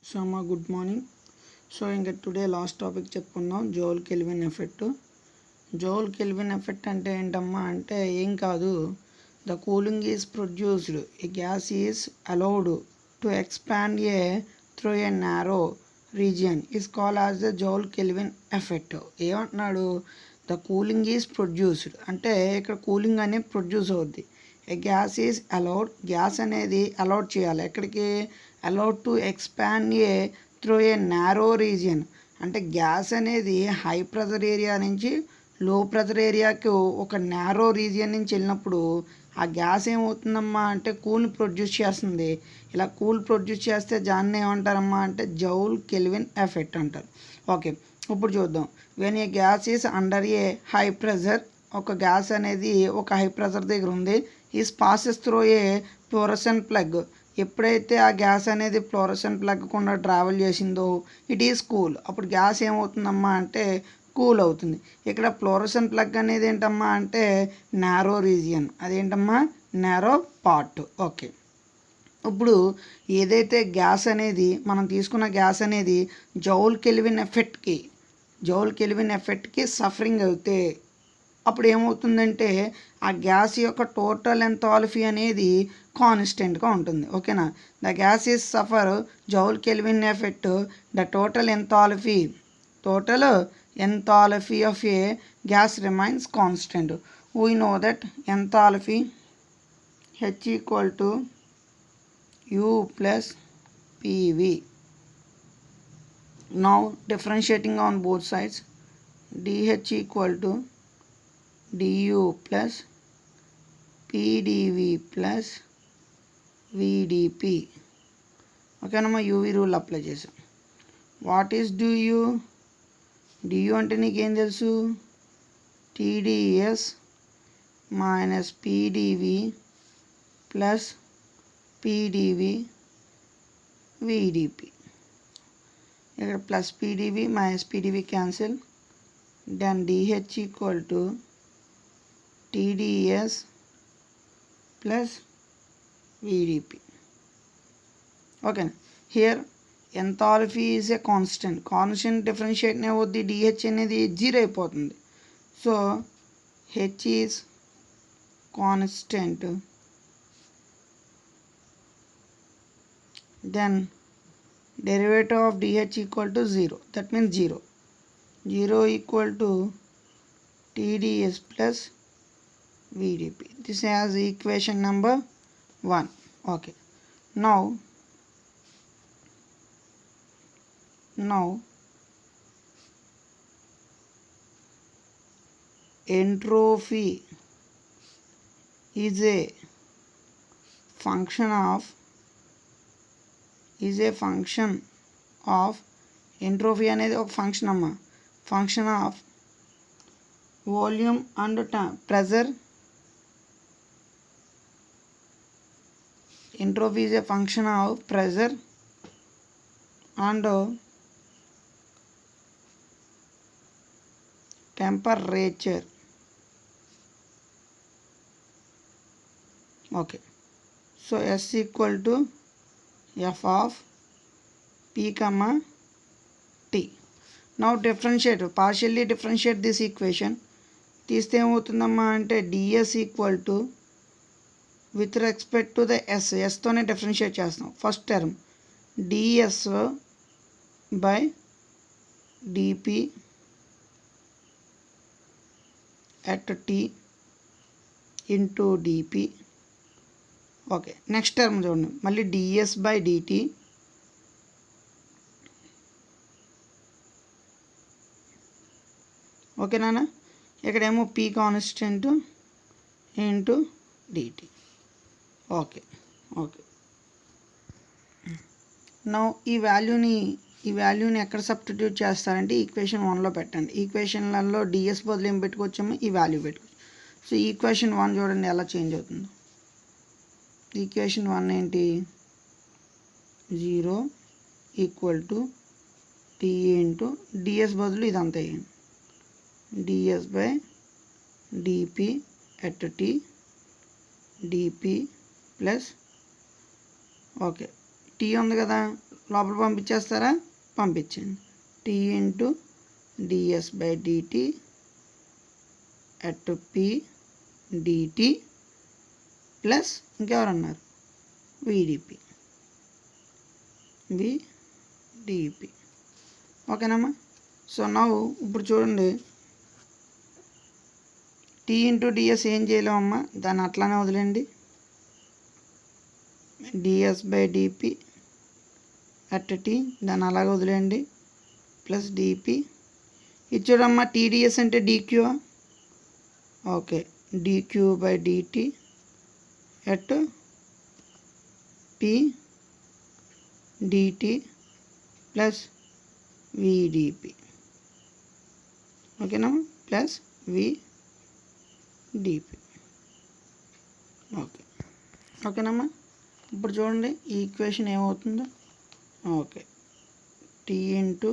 So అమ్మ good morning. So ఇంకా today last topic చెప్పుకుందాం, Joule Kelvin effect. Joule Kelvin effect అంటే ఏంటమ్మా అంటే ఏం కాదు, the cooling is produced, a gas is allowed to expand a through a narrow region is called as the Joule Kelvin effect. ఏమంటున్నాడు, the cooling is produced అంటే ఇక్కడ cooling అనేది produce అవుద్ది. A gas is allowed, gas అనేది allowed చేయాలి ఎక్కడికి, allowed to expand a through a narrow region అంటే gas అనేది హై ప్రెజర్ ఏరియా నుంచి లో ప్రెజర్ ఏరియాకి ఒక నారో రీజియన్ నుంచి వెళ్ళినప్పుడు ఆ గ్యాస్ ఏమవుతుందమ్మా అంటే కూల్ని ప్రొడ్యూస్ చేస్తుంది. ఇలా కూల్ ప్రొడ్యూస్ చేస్తే దాన్ని ఏమంటారమ్మా అంటే జౌల్ కెల్విన్ ఎఫెక్ట్ అంటారు. ఓకే, ఇప్పుడు చూద్దాం. When a gas is under A high pressure, ఒక గ్యాస్ అనేది ఒక హై ప్రెజర్ దగ్గర ఉంది, is passes through a fluorescent plug, ఎప్పుడైతే ఆ గ్యాస్ అనేది ఫ్లోరసెంట్ ప్లగ్ గుండా ట్రావెల్ చేసిందో ఇట్ ఈస్ కూల్, అప్పుడు గ్యాస్ ఏమవుతుందమ్మా అంటే కూల్ అవుతుంది. ఇక్కడ ఫ్లోరసెంట్ ప్లగ్ అనేది ఏంటమ్మా అంటే నారో రీజియన్, అదేంటమ్మా నారో పార్ట్. ఓకే, ఇప్పుడు ఏదైతే గ్యాస్ అనేది మనం తీసుకున్న గ్యాస్ అనేది జౌల్ కెల్విన్ ఎఫెక్ట్కి సఫరింగ్ అవుతే అప్పుడు ఏమవుతుందంటే ఆ గ్యాస్ యొక్క టోటల్ ఎంథాల్పీ అనేది కాన్స్టెంట్గా ఉంటుంది. ఓకేనా, the gas is suffer joule Kelvin effect, the total enthalpy of A gas remains constant. We know that enthalpy H equal to U plus PV. Now differentiating on both sides, dH equal to du plus pdv plus vdp. ఓకేనమ్మా, UV rule apply చేసాం. What is dU అంటే నీకేం తెలుసు, TDS minus PDV plus PDV VDP. ఇక్కడ plus PDV minus PDV cancel, then DH equal to TDS plus VDP. Okay, here enthalpy is a constant differentiate అవుద్ది, DH అనేది 0 అయిపోతుంది. So H is constant, then derivative of DH equal to 0, that means 0 equal to TDS plus VDP. This has equation number 1. Okay, now entropy is a function of entropy అనేది ఒక function అమ్మా, function of volume and pressure. Entropy is a function of pressure and temperature. Okay, so S equal to F of P comma T. Now partially differentiate this equation. తీస్తే ఏమవుతుందమ్మా అంటే ds equal to with respect to the ఎస్తోనే differentiate చేస్తున్నాం. First term DS by DP at T into DP. Okay, next term చూడండి, మళ్ళీ DS by DT ఓకేనా, ఇక్కడేమో P constant into DT. Okay, now ఈ వాల్యూని ఎక్కడ సబ్స్టిట్యూట్ చేస్తారంటే ఈక్వేషన్ 1లో పెట్టండి. ఈక్వేషన్లలో డిఎస్ బదులు ఏం పెట్టుకోవచ్చామో ఈ వాల్యూ పెట్టుకోవచ్చు. సో ఈక్వేషన్ 1 చూడండి ఎలా చేంజ్ అవుతుందో. ఈక్వేషన్ 1 ఏంటి, 0 equal to T into DS బదులు ఇదంతా వేయండి, DS by DP at T DP plus okay T ఉంది కదా, లోపల పంపించేస్తారా? పంపించండి. T into DS by DT at P DT plus ఇంకెవరన్నారు విడిపి విడిపి. ఓకేనమ్మా. సో నవ్వు ఇప్పుడు చూడండి, టీ ఇంటూ డిఎస్ ఏం చేయలేమమ్మా, దాన్ని అట్లానే వదిలేండి. DS by DP at T దాన్ని అలాగే వదిలేయండి ప్లస్ డిపి. ఇది చూడమ్మా, టీడీఎస్ అంటే DQ. Okay, DQ by DT at P DT plus VDP. ఓకేనా, ప్లస్ విడిపి. ఓకే, ఓకేనమ్మా. ఇప్పుడు చూడండి ఈ ఈక్వేషన్ ఏమవుతుందో. Okay, T into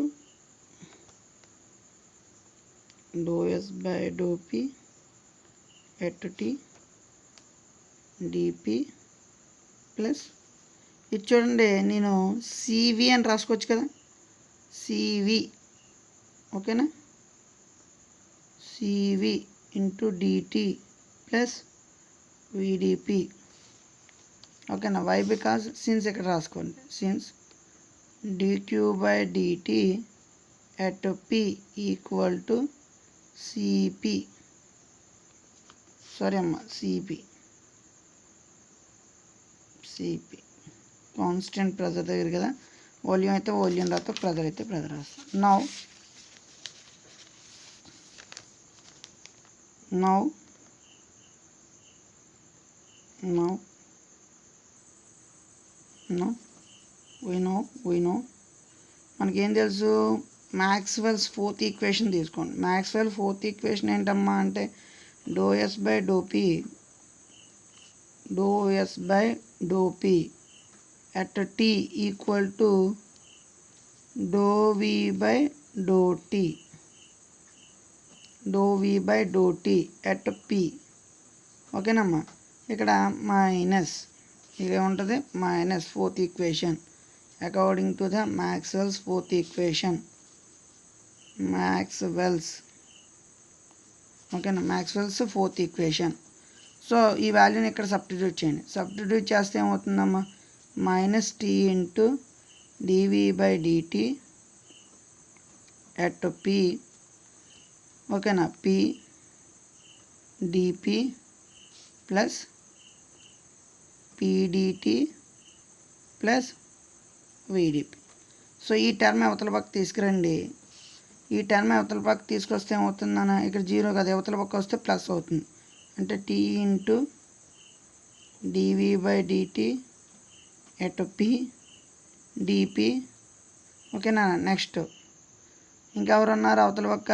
doe S by do P at T DP plus ఇది చూడండి, నేను సివి అని రాసుకోవచ్చు కదా, సివి. ఓకేనా, CV into DT plus VDP. ఓకేనా, వై బికాజ్ సిన్స్ ఇక్కడ రాసుకోండి, since DQ by DT at P equal to CP. Sorry అమ్మ, సిపి కాన్స్టెంట్ ప్రెజర్ దగ్గర కదా, వాల్యూమ్ అయితే వాల్యూమ్ రాస్తా, ప్రెజర్ అయితే ప్రెజర్ రాస్తా. నౌ we know మనకేం తెలుసు, మ్యాక్స్వెల్స్ ఫోర్త్ ఈక్వేషన్ తీసుకోండి. మ్యాక్స్వెల్ ఫోర్త్ ఈక్వేషన్ ఏంటమ్మా అంటే do S by do P at T equal to do V by do T at P. ఓకేనమ్మా, ఇక్కడ మైనస్ ఇదేముంటుంది, minus fourth equation according to the Maxwell's fourth equation. Maxwell's fourth equation. So ఈ వాల్యూని ఇక్కడ substitute చేయండి. Substitute చేస్తే ఏమవుతుందమ్మా, minus T into DV by DT at P. ఓకేనా, P DP plus PDT plus VDP. So ఈ term అవతల పక్క తీసుకురండి. ఈ టర్మ్ అవతల పక్క తీసుకొస్తే ఏమవుతుందన్న, ఇక్కడ జీరో కదా, అవతల పక్క వస్తే ప్లస్ అవుతుంది. అంటే T into DV by DT at P DP. ఓకేనా, నెక్స్ట్ ఇంకెవరు ఉన్నారు అవతల పక్క,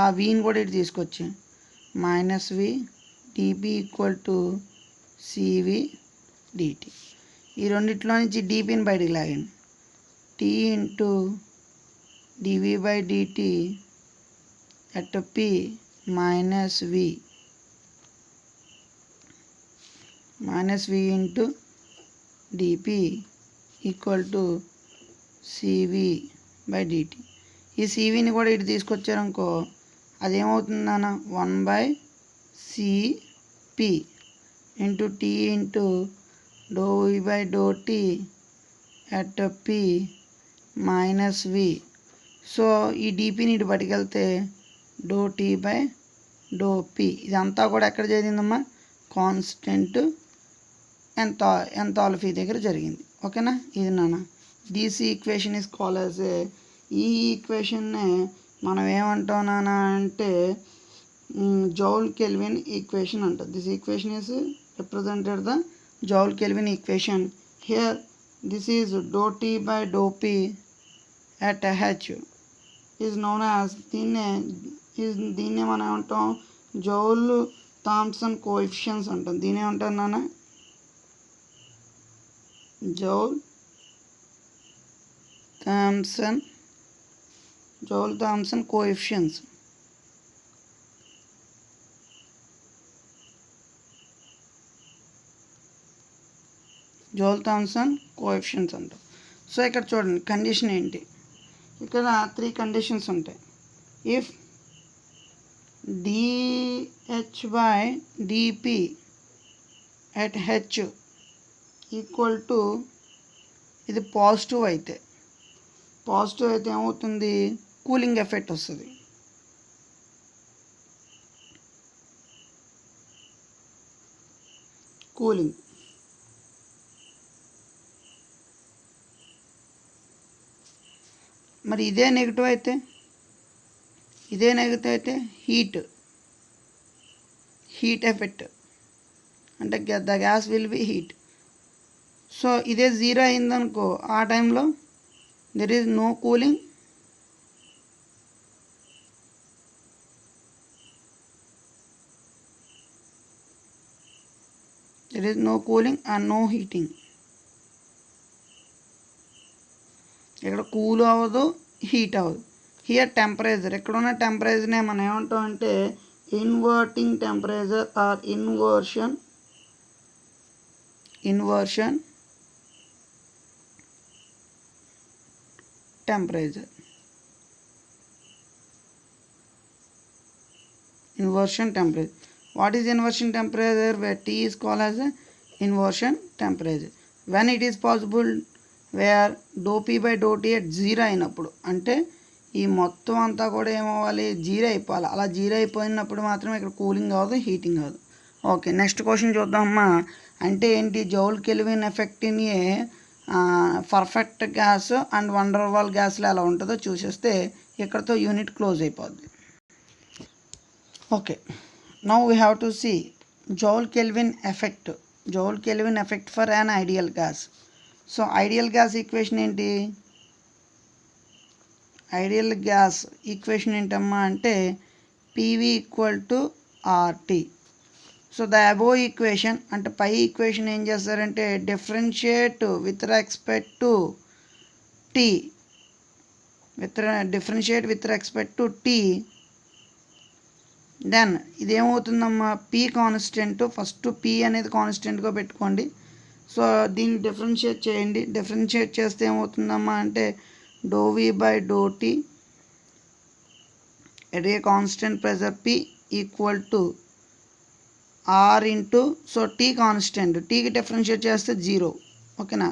ఆ విని కూడా ఇటు తీసుకొచ్చి minus V DP equal to CV DT. ఈ రెండిట్లో నుంచి డిపిని బయటికి లాగండి. T into DV by DT at P minus V into DP equal to CV by DT. ఈ సివిని కూడా ఇటు తీసుకొచ్చారనుకో, అదేమవుతుందన్న 1/సిపి into T into do V by do T at P minus we. So ఈ డిపిని ఇటు పట్టుకెళ్తే do T by do P. ఇదంతా కూడా ఎక్కడ జరిగిందమ్మా, కాన్స్టెంట్ ఎంథాల్పీ దగ్గర జరిగింది. ఓకేనా, ఇది నాన్న this equation is called as a, ఈ ఈక్వేషన్నే మనం ఏమంటాం నాన్న అంటే జౌల్ కెల్విన్ ఈక్వేషన్ అంటారు. This equation is represented the Joule Kelvin equation. Here this is doe T by do P at H is known as, దీన్నే మనం ఏమంటాం, జౌల్ థామ్సన్ కోఎఫిషియన్స్ అంటాం. దీని ఏమంటాం నాన్న, Joule Thomson coefficients. Joule Thomson coefficients అంటాం. So ఇక్కడ చూడండి కండిషన్ ఏంటి, ఇక్కడ 3 కండిషన్స్ ఉంటాయి. If dH/dP at H equal to, ఇది పాజిటివ్ అయితే ఏమవుతుంది, కూలింగ్ ఎఫెక్ట్ వస్తుంది. కూలింగ్. మరి ఇదే నెగిటివ్ అయితే హీట్ ఎఫెక్ట్, అంటే the gas will be heat. So ఇదే 0 అయిందనుకో, ఆ టైంలో there is no cooling, and no heating. ఇక్కడ కూల్ అవ్వదు, హీట్ అవ్వదు. హియర్ టెంపరేచర్, ఎక్కడున్న టెంపరేచర్నే మనం ఏమంటాం అంటే inverting temperature or inversion temperature. What is inversion temperature? Where T is called as a inversion temperature. When it is possible, where dou P by dou T at 0 అయినప్పుడు, అంటే ఈ మొత్తం అంతా కూడా ఏమవ్వాలి, 0 అయిపోవాలి. అలా 0 అయిపోయినప్పుడు మాత్రమే ఇక్కడ కూలింగ్ అవ్వదు, హీటింగ్ అవ్వదు. ఓకే, నెక్స్ట్ క్వశ్చన్ చూద్దామమ్మా. అంటే ఏంటి, Joule Kelvin effect in a perfect gas and van der Waal గ్యాస్లో ఎలా ఉంటుందో చూసేస్తే ఇక్కడతో యూనిట్ క్లోజ్ అయిపోద్ది. Okay, now we have to see Joule Kelvin effect for an ideal gas. So ideal gas equation ఏంటి, ఏంటమ్మా అంటే PV equal to RT. So the above equation అంటే పై ఈక్వేషన్ ఏం చేస్తారంటే differentiate with respect to T. Then ఇదేమవుతుందమ్మా, P constant, first P అనేది కాన్స్టెంట్గా పెట్టుకోండి. సో దీన్ని డిఫరెన్షియేట్ చేయండి. డిఫరెన్షియేట్ చేస్తే ఏమవుతుందమ్మా అంటే dou V by dou T at a constant pressure P equal to R into, so T constant, Tకి డిఫరెన్షియేట్ చేస్తే 0. ఓకేనా,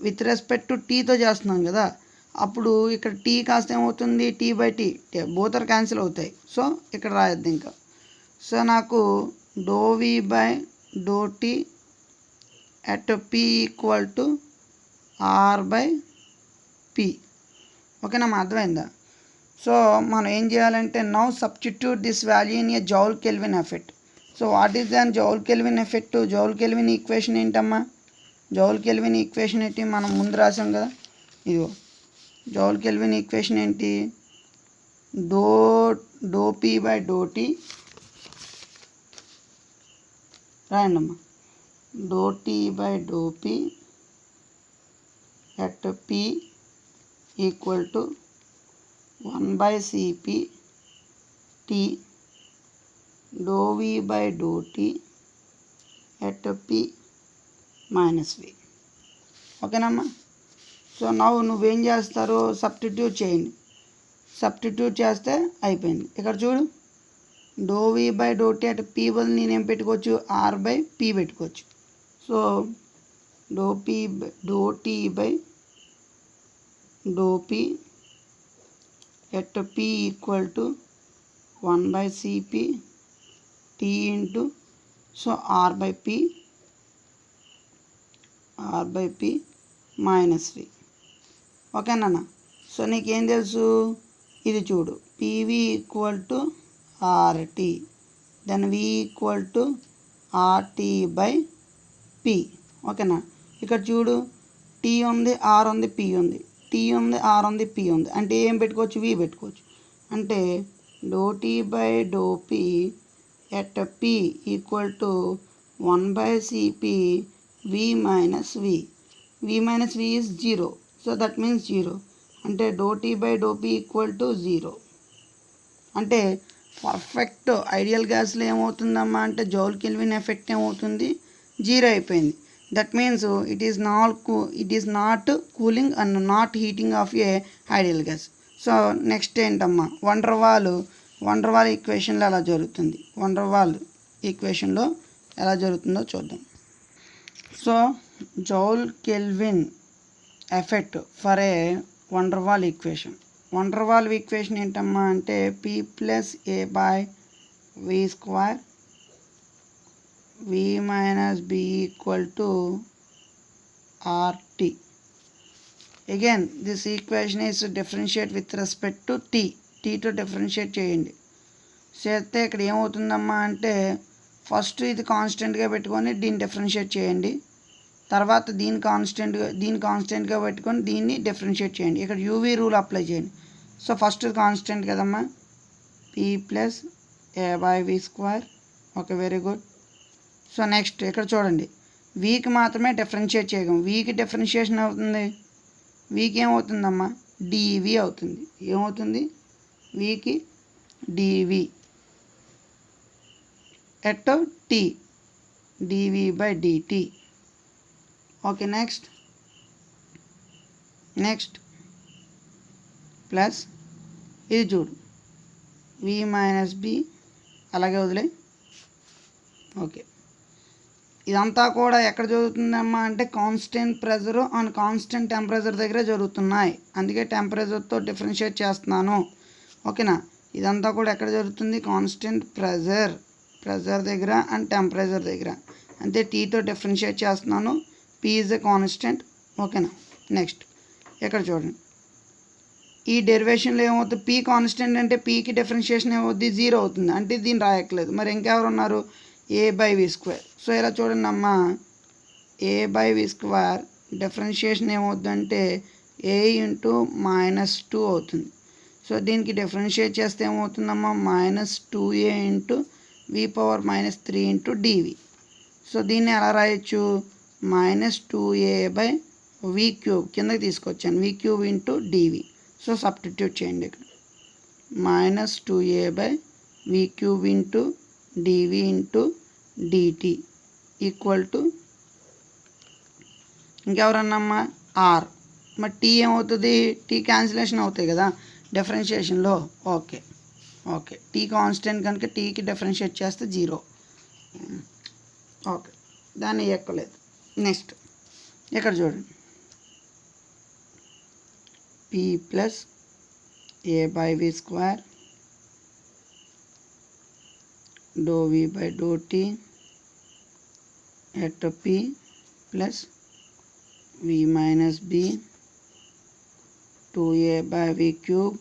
విత్ రెస్పెక్ట్ టు Tతో చేస్తున్నాం కదా, అప్పుడు ఇక్కడ T కాస్త ఏమవుతుంది, T by T, both are cancel అవుతాయి. సో ఇక్కడ రాయొద్దు ఇంకా. సో నాకు dou V by dou T at P equal to R by P. ఓకేనా, అర్థమైందా? సో మనం ఏం చేయాలంటే now substitute this value in a Joule Kelvin effect. So what is than joule Kelvin effect? Joule Kelvin equation ఏంటమ్మా, joule Kelvin equation ఏంటి, మనం ముందు రాసాం కదా, ఇదిగో జౌల్ కెల్విన్ ఈక్వేషన్ ఏంటి, dou P by dou T, రాయండి అమ్మా, dou T by dou P at P equal to 1/Cp T dou V by dou T at P minus V. ఓకేనమ్మా. సో నువ్వేం చేస్తారు, సబ్స్టిట్యూట్ చేయండి. సబ్స్టిట్యూట్ చేస్తే అయిపోయింది. ఇక్కడ చూడు, dou V by dou T at P బదులు నేనేం పెట్టుకోవచ్చు, R by P పెట్టుకోవచ్చు. So dou T by dou P at P equal to 1/Cp T into, so R by P minus V. ఓకేనా? సో నీకేం తెలుసు, ఇది చూడు, PV equal to RT, then V equal to RT by P. ఓకేనా? ఇక్కడ చూడు, T ఉంది, R ఉంది, P ఉంది, T ఉంది, R ఉంది, P ఉంది, అంటే ఏం పెట్టుకోవచ్చు, V పెట్టుకోవచ్చు. అంటే dou T by dou P at P equal to 1/Cp V minus V. V minus V is 0. So that means 0. అంటే dou T by dou P equal to 0. అంటే పర్ఫెక్ట్ ఐడియల్ గ్యాస్లో ఏమవుతుందమ్మా అంటే Joule Kelvin effect ఏమవుతుంది, 0 అయిపోయింది. That means it is not cooling and not heating of a ideal gas. So next ఏంటమ్మా, వండర్వాల్ ఈక్వేషన్లో ఎలా జరుగుతుంది, వండర్వాల్ ఈక్వేషన్లో ఎలా జరుగుతుందో చూద్దాం. So Joule Kelvin effect for a van der Waal equation ఏంటమ్మా అంటే P plus A by V square V minus B equal to RT. Again this equation is to differentiate with respect to t to differentiate చేయండి. చేస్తే ఇక్కడ ఏమవుతుందమ్మా అంటే first ఇది కాన్స్టెంట్గా పెట్టుకొని దీన్ని డిఫరెన్షియేట్ చేయండి, తర్వాత దీన్ని కాన్స్టెంట్గా పెట్టుకొని దీన్ని డిఫరెన్షియేట్ చేయండి. ఇక్కడ యూవీ రూల్ అప్లై చేయండి. సో ఫస్ట్ కాన్స్టెంట్ కదమ్మా, P plus A by V square. Okay, very good. So next ఇక్కడ చూడండి, వీకి మాత్రమే డిఫరెన్షియేట్ చేయగలం. వీకి డిఫరెన్షియేషన్ అవుతుంది, వీకి ఏమవుతుందమ్మా dV అవుతుంది. ఏమవుతుంది వీకి dV at t dV by dt. Okay, next plus ఇది చూడు V మైనస్ B, అలాగే వదిలే. ఓకే, ఇదంతా కూడా ఎక్కడ జరుగుతుందమ్మా అంటే constant pressure and constant temperature దగ్గర జరుగుతున్నాయి, అందుకే టెంపరేచర్తో డిఫరెన్షియేట్ చేస్తున్నాను. ఓకేనా, ఇదంతా కూడా ఎక్కడ జరుగుతుంది, కాన్స్టెంట్ ప్రెజర్ దగ్గర అండ్ టెంపరేచర్ దగ్గర, అంతే. టీతో డిఫరెన్షియేట్ చేస్తున్నాను, P ఈజ్ ఎ కాన్స్టెంట్. ఓకేనా, నెక్స్ట్ ఇక్కడ చూడండి, ఈ డెరివేషన్లో ఏమవుతుంది, P కాన్స్టెంట్ అంటే Pకి డిఫరెన్షియేషన్ ఏమవుతుంది, 0 అవుతుంది, అంటే దీన్ని రాయట్లేదు. మరి ఇంకెవరు ఉన్నారు, A by V square. So ఇలా చూడండి అమ్మా, A by V square differentiation ఏమవుతుందంటే A ఇంటూ -2 అవుతుంది. సో దీనికి డిఫరెన్షియేట్ చేస్తే ఏమవుతుందమ్మా, -2A into V power -3 into dV. So దీన్ని ఎలా రాయొచ్చు, -2A బై V క్యూబ్ కిందకి తీసుకొచ్చాను, V cube into dV. So substitute చేయండి ఇక్కడ, -2A by V cube into dV into dt equal to ఇంకెవరన్నమ్మా R. మరి T ఏమవుతుంది, T క్యాన్సిలేషన్ అవుతాయి కదా డిఫరెన్షియేషన్లో. ఓకే, T కాన్స్టెంట్ కనుక Tకి డిఫరెన్షియేట్ చేస్తే 0. ఓకే, దాన్ని ఎక్కలేదు. నెక్స్ట్ ఇక్కడ చూడండి, P plus A by V square dou V by dou T at P plus V minus B 2A by V cube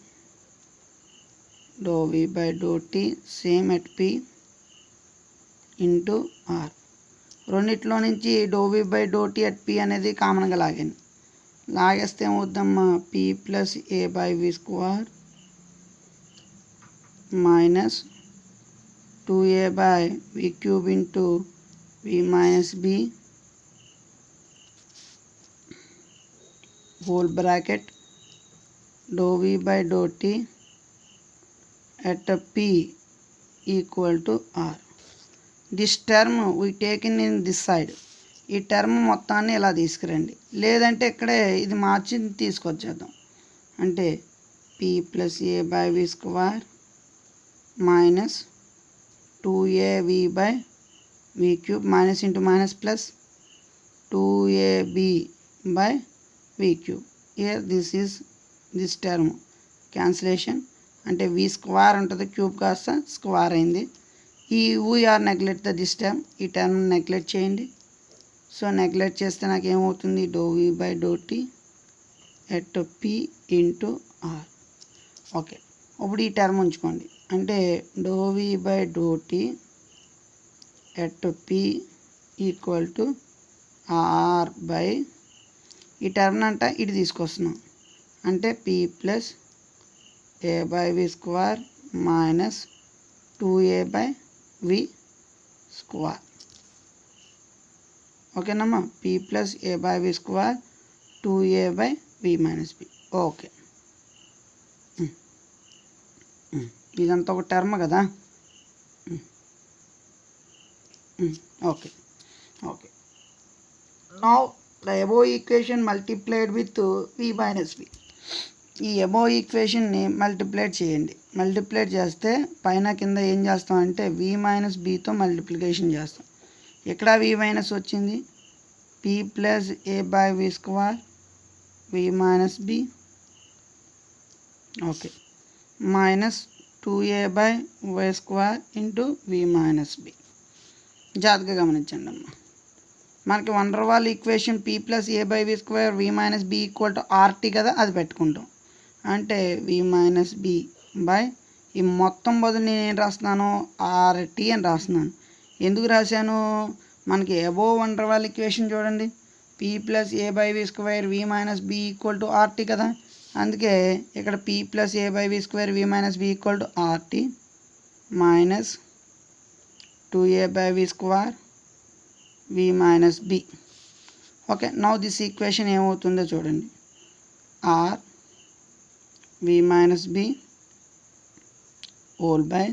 dou V by dou T same at P into R. రెండిట్లో నుంచి dou V by dou T at P అనేది కామన్గా లాగేస్తే ఏమవుద్దమ్మా, P plus A by V square minus 2A by V cube into V minus B whole bracket dou V by dou T at P equal to R. This term we taken in this side. ఈ term మొత్తాన్ని ఇలా తీసుకురండి, లేదంటే ఇక్కడే ఇది మార్చి తీసుకొచ్చేద్దాం. అంటే P plus A by V square minus 2AB by V cube minus into minus plus 2AB by V cube. Here this term cancellation అంటే V square ఉంటుంది, క్యూబ్ కాస్త స్క్వేర్ అయింది. ఈ వీఆర్ నెగ్లెక్ట్ దిస్ టర్మ్, ఈ term neglect చేయండి. So neglect చేస్తే నాకు ఏమవుతుంది, dou V by dou T at P into R. Okay, ఇప్పుడు ఈ టర్మ్ ఉంచుకోండి, అంటే dou V by dou T at P equal to R by ఈ టర్మ్ అంట ఇటు తీసుకొస్తున్నాం, అంటే P plus A by V square minus 2A by V square. ఓకేనమ్మా, P plus A by V square 2A by V minus B. Okay, ఇదంతా ఒక term కదా. Okay now the above equation multiplied with v minus v. ఈ above ఈక్వేషన్ని multiplied చేయండి. Multiplied చేస్తే పైన కింద ఏం చేస్తామంటే v మైనస్ bతో మల్టిప్లికేషన్ చేస్తాం. ఇక్కడ v మైనస్ వచ్చింది, p plus a by v square v minus b, okay, minus 2a by y square into v minus b. జాగ్రత్తగా గమనించండి అమ్మ. మనకి van der Waal equation p plus a by v square v minus b equal to rt కదా, అది పెట్టుకుంటాం. అంటే v minus b by ఈ మొత్తం బదులు నేను ఏం రాస్తున్నాను, rt అని రాస్తున్నాను. ఎందుకు రాశాను, మనకి అబోవ్ వండర్వాల్ ఈక్వేషన్ చూడండి, p plus a by v square v minus b equal to rt కదా, అందుకే ఇక్కడ p plus a by v square v minus b equal to rt minus 2a by v square v minus b. Okay, now this equation ఏమవుతుందో చూడండి, r v minus b whole by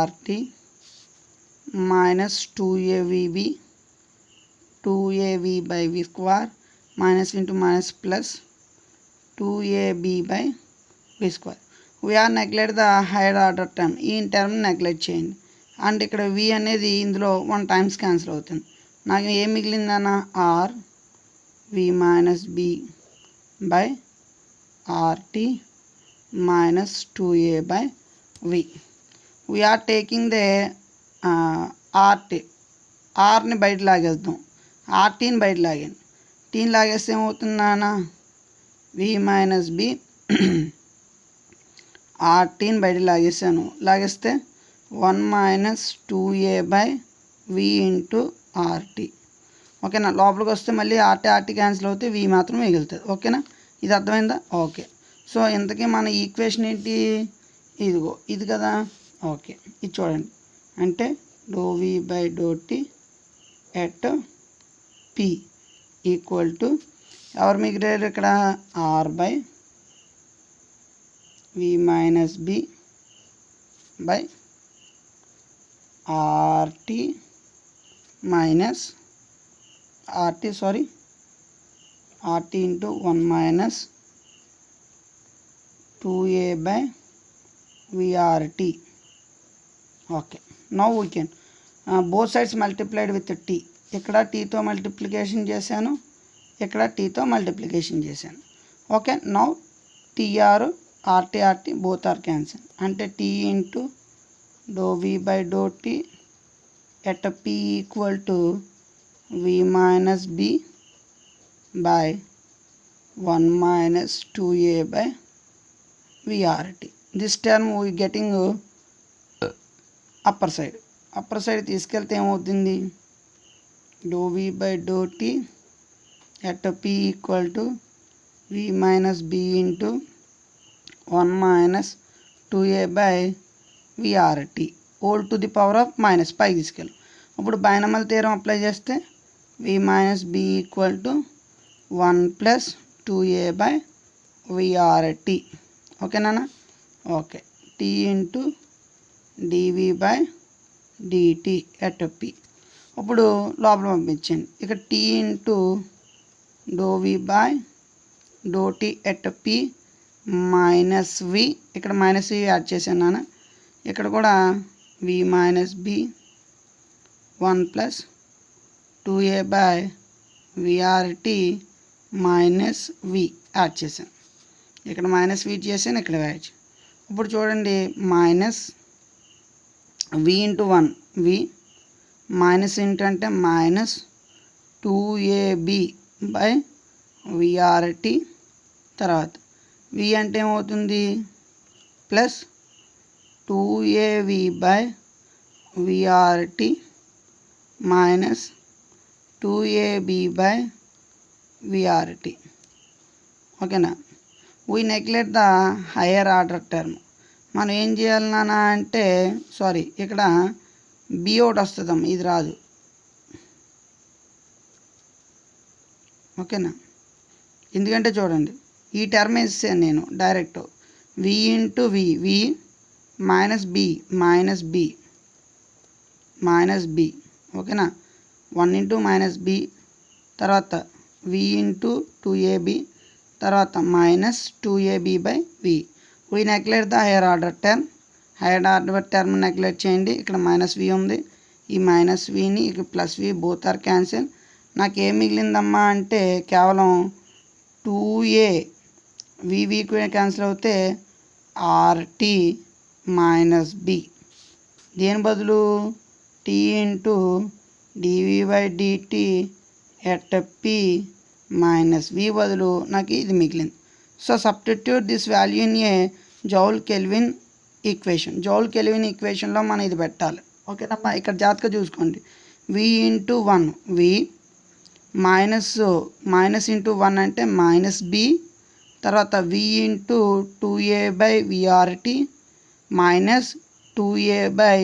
rt minus 2avb 2av by v square minus into minus plus 2ab by v square. We are neglect the higher order term, ఈ term neglect చేయండి. And ఇక్కడ v అనేది ఇందులో 1 times cancel అవుతుంది. నాకు ఏం మిగిలిందన్న r v minus b by rt minus 2a by v. We are taking the rని బయట లాగేద్దాం, rtని బయట లాగాను, టీని లాగేస్తే ఏమవుతుందన్న v మైనస్ b rtని బయట లాగేసాను, లాగేస్తే 1 minus 2a by v into rt. ఓకేనా, లోపలికి వస్తే మళ్ళీ rt క్యాన్సిల్ అవుతే v మాత్రం మిగులుతుంది. ఓకేనా, ఇది అర్థమైందా? ఓకే, సో ఇంతకీ మన ఈక్వేషన్ ఏంటి, ఇదిగో ఇది కదా. ఓకే, ఇది చూడండి, అంటే doe v by do T at p equal to ఎవరు మిగిలారు ఇక్కడ, r by v minus b by rt minus rt into 1 minus 2a by vrt. Okay, now we can both sides multiplied with t. ఇక్కడ టీతో multiplication చేశాను, ఇక్కడ టీతో multiplication చేశాను. Okay, now TR rt both are cancel, అంటే t into doe v by do T at p equal to v minus b by 1 minus 2a by vrt. This term we getting upper side తీసుకెళ్తే ఏమవుతుంది, doe v by do T at p equal to v minus b into 1 minus 2a by vrt whole to the power of minus పైకి తీసుకెళ్ళి. ఇప్పుడు binomial theorem apply చేస్తే v minus b equal to 1 plus 2a by vrt. ఓకేనా, okay, t into dv by dt at p. ఇప్పుడు లోపల పంపించండి, ఇక్కడ t into doe v by do T at p minus v, ఇక్కడ minus v add చేశాను నాన్న, ఇక్కడ కూడా v minus b 1 plus 2a by vrt minus v add చేశాను, ఇక్కడ మైనస్ v చేశాను, ఇక్కడ యాడ్. ఇప్పుడు చూడండి, minus v into 1 v minus ఏంటంటే మైనస్ 2ab బై vrt, తర్వాత v అంటే ఏమవుతుంది plus 2av by vrt minus 2ab by vrt. ఓకేనా, we neglect the higher order term. మనం ఏం చేయాలి నాన్న అంటే, సారీ, ఇక్కడ b ఒకటి వస్తుందమ్మా, ఇది రాదు. ఓకేనా, ఎందుకంటే చూడండి, ఈ టర్మ్ వేసాను నేను direct, v into v minus b. ఓకేనా, 1 ఇంటూ మైనస్ b తర్వాత v ఇంటూ 2ab తర్వాత minus 2ab by v. We neglect the higher order term. Higher order term neglect చేయండి. ఇక్కడ మైనస్ v ఉంది, ఈ మైనస్ విని ఇక్కడ plus v both are cancel. నాకు ఏం మిగిలిందమ్మా అంటే కేవలం 2a v క్యాన్సిల్ అవుతే rt మైనస్ b. దేని బదులు t into dv by dt at p minus v బదులు నాకు ఇది మిగిలింది. So substitute this value in a Joule Kelvin equation. Joule kelvin ఈక్వేషన్లో మనం ఇది పెట్టాలి. ఓకేనమ్మా, ఇక్కడ జాగ్రత్తగా చూసుకోండి. v into 1 v minus into 1 అంటే మైనస్ b, తర్వాత v into 2a by vrt minus 2a by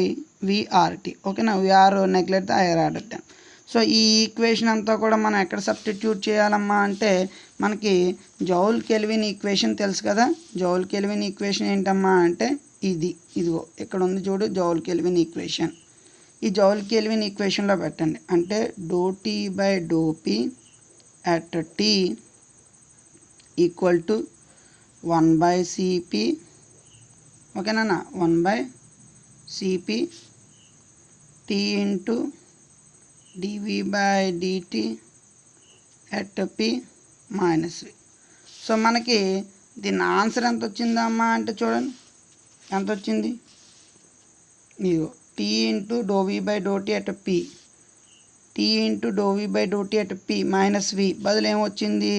vrt. ఓకేనా, we are neglect the higher order term. So ఈ ఈక్వేషన్ అంతా కూడా మనం ఎక్కడ సబ్స్టిట్యూట్ చేయాలమ్మా అంటే మనకి జౌల్ కెల్విన్ ఈక్వేషన్ తెలుసు కదా. జౌల్ కెల్విన్ ఈక్వేషన్ ఏంటమ్మా అంటే ఇదిగో ఇక్కడ ఉంది చూడు, జౌల్ కెల్విన్ ఈక్వేషన్. ఈ జౌల్ కెల్విన్ ఈక్వేషన్లో పెట్టండి. అంటే doe T by do P at T equal to 1/cp. ఓకేనా, 1/cp T into dv by dt at p minus v. So మనకి దీని ఆన్సర్ ఎంత వచ్చిందమ్మా అంటే చూడండి ఎంత వచ్చింది. ఇదిగో t into doe v by do T at p, t into doe v by do T at p minus v బదులు ఏమొచ్చింది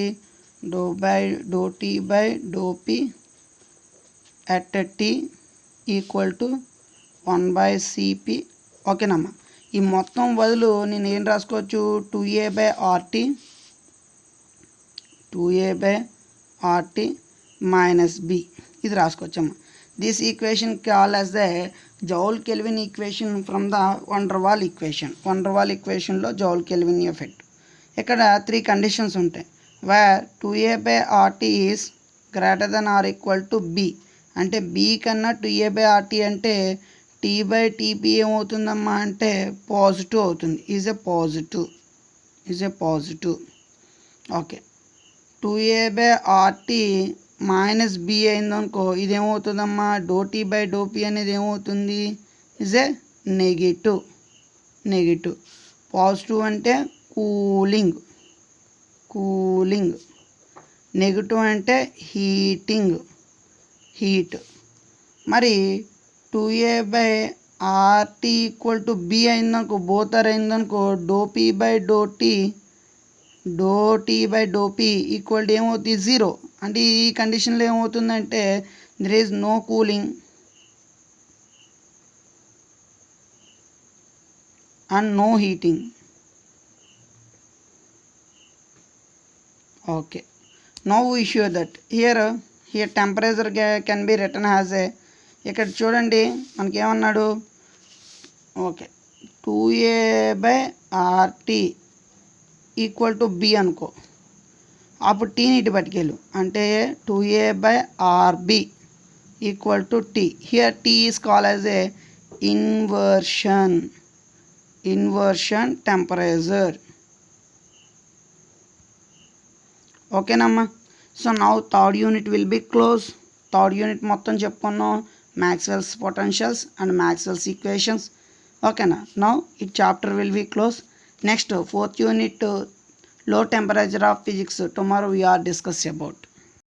doe T by doe p at t equal to 1/cp. ఓకేనమ్మా, ఈ మొత్తం బదులు నేను ఏం రాసుకోవచ్చు 2a by rt minus b ఇది రాసుకోవచ్చమ్మా. This equation call as the Joule Kelvin equation from the van der Waal equation. Van der Waal ఈక్వేషన్లో జౌల్ కెల్విన్ ఎఫెక్ట్. ఇక్కడ 3 కండిషన్స్ ఉంటాయి. Where 2a by rt is greater than or equal to b. అంటే b కన్నా 2a by rt అంటే t by TP ఏమవుతుందమ్మా అంటే positive అవుతుంది. Is a positive. Okay, 2a by rt minus b అయిందనుకో ఇదేమవుతుందమ్మా do T by do P అనేది ఏమవుతుంది ఈజ్ ఏ నెగిటివ్. పాజిటివ్ అంటే కూలింగ్, నెగిటివ్ అంటే హీట్. మరి 2a by rt equal to b అయిందనుకో బోత్ ఆర్ అయిందనుకో do p by do T by do P equal to ఏమవుతుంది 0. అంటే ఈ కండిషన్లో ఏమవుతుందంటే there is no cooling and no heating. Okay, now we show that here temperature can be written as a, ఇక్కడ చూడండి మనకేమన్నాడు okay 2a by rt equal to b అనుకో, అప్పుడు టీని ఇటు పట్టుకెళ్ళు అంటే 2a by rb equal to t. Here t is call as a inversion temperature. ఓకేనమ్మా. So now third unit will be close. Third unit మొత్తం చెప్పుకున్నాం, Maxwell's potentials and Maxwell's equations. ఓకేనా, నౌ ఈ chapter will be close. Next 4th unit low temperature of physics tomorrow we are discuss about.